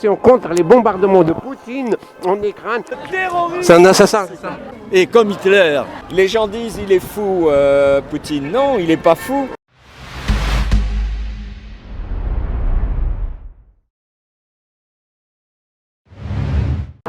manifestation contre les bombardements de Poutine en Ukraine. C'est un assassin, c'est ça? Et comme Hitler, les gens disent il est fou, Poutine. Non, il n'est pas fou.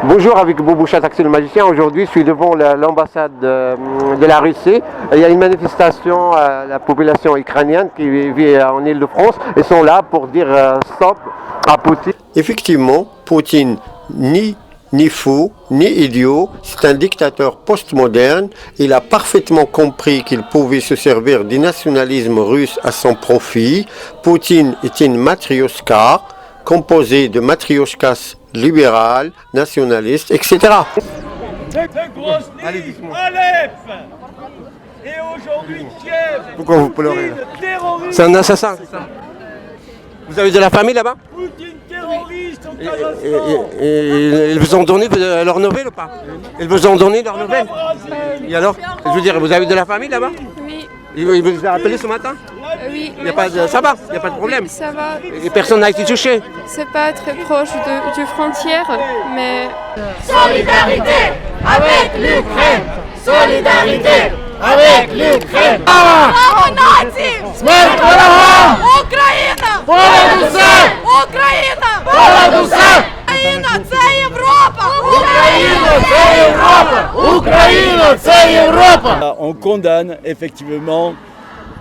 Bonjour, avec Boubouchat, Axel le magicien. Aujourd'hui, je suis devant l'ambassade de la Russie. Il y a une manifestation à la population ukrainienne qui vit en Île-de-France. Ils sont là pour dire stop à Poutine. Effectivement, Poutine ni fou, ni idiot, c'est un dictateur postmoderne. Il a parfaitement compris qu'il pouvait se servir du nationalisme russe à son profit. Poutine est une matrioshka, composée de matrioshkas libérales, nationalistes, etc. Alep et aujourd'hui Kiev. Pourquoi vous pleurez? C'est un assassin, c'est ça? Vous avez de la famille là-bas? Poutine terroriste au Kazakhstan. Et ils vous ont donné leurs nouvelles ou pas? Ils vous ont donné leurs nouvelles? Et alors? Je veux dire, vous avez de la famille là-bas? Oui. Il vous a appelé ce matin? Oui. Il y a pas de, ça va, il n'y a pas de problème. Ça va. Et personne n'a été touché. C'est pas très proche du frontière, mais... Solidarité avec l'Ukraine! Solidarité avec l'Ukraine! Слава нації! Смерть ворогам! Україна! Понад усе! Україна! Понад усе! Україна – це Європа! Україна – це Європа! Україна – це Європа! On condamne effectivement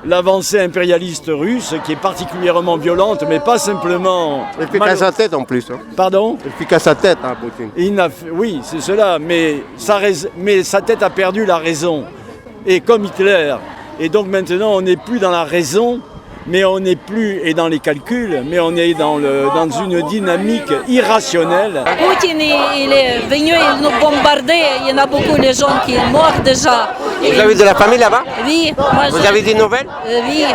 l'avancée impérialiste russe qui est particulièrement violente, mais pas simplement... Il fait qu'à sa tête en plus. Hein. Pardon? Il fait qu'à sa tête, hein, Poutine. Oui, c'est cela, mais sa tête a perdu la raison. Et comme Hitler. Et donc maintenant, on n'est plus dans la raison, mais on n'est plus et dans les calculs, mais on est dans une dynamique irrationnelle. Poutine, il est venu, il nous bombardait, il y en a beaucoup de gens qui sont morts déjà. Vous avez de la famille là-bas? Oui. Vous avez des nouvelles? Oui,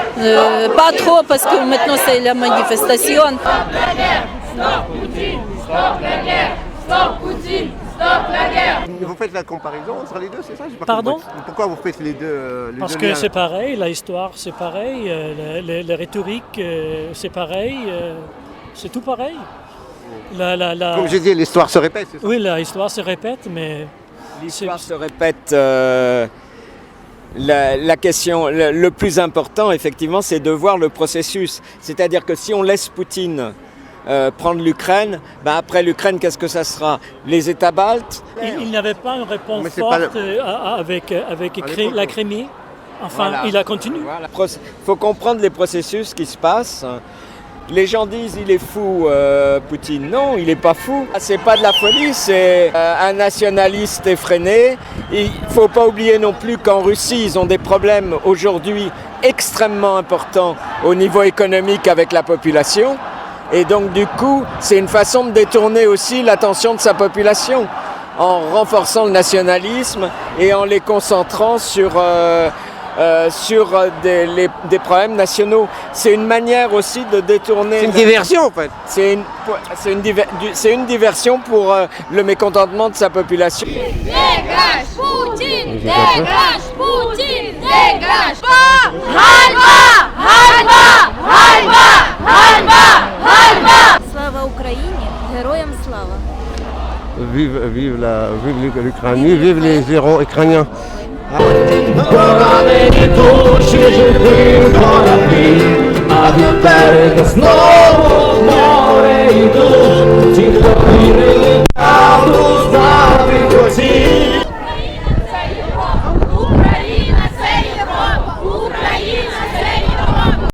pas trop parce que maintenant c'est la manifestation. Stop Poutine! Stop la guerre! Stop Poutine! Stop la guerre! Vous faites la comparaison entre les deux, c'est ça? J'ai pas Pardon? compris. Pourquoi vous faites les deux Parce deux que liens? c'est pareil, la histoire c'est pareil, la rhétorique c'est pareil, c'est tout pareil. Comme j'ai dit, l'histoire se répète, c'est ça? Oui, l'histoire se répète, mais... L'histoire se répète. La question, le plus important, effectivement, c'est de voir le processus. C'est-à-dire que si on laisse Poutine prendre l'Ukraine, ben après l'Ukraine, qu'est-ce que ça sera? Les États baltes? Il n'avait pas une réponse Mais c'est forte pas avec la Crimée. Enfin, Voilà. il a continué. Il faut comprendre les processus qui se passent. Les gens disent il est fou, Poutine. Non, il n'est pas fou. C'est pas de la folie, c'est un nationaliste effréné. Il ne faut pas oublier non plus qu'en Russie, ils ont des problèmes aujourd'hui extrêmement importants au niveau économique avec la population. Et donc du coup, c'est une façon de détourner aussi l'attention de sa population en renforçant le nationalisme et en les concentrant sur des problèmes nationaux. C'est une manière aussi de détourner... C'est une diversion en fait. C'est une diversion pour le mécontentement de sa population. Dégage Poutine! Dégage Poutine! Dégage! Ганьба! Ганьба! Ганьба! Ганьба! Ганьба! Слава Україні, героям слава. Vive l'Ukraine, vive les héros ukrainiens. Поранені душі живих кораблів, а від берега знову в море йдуть.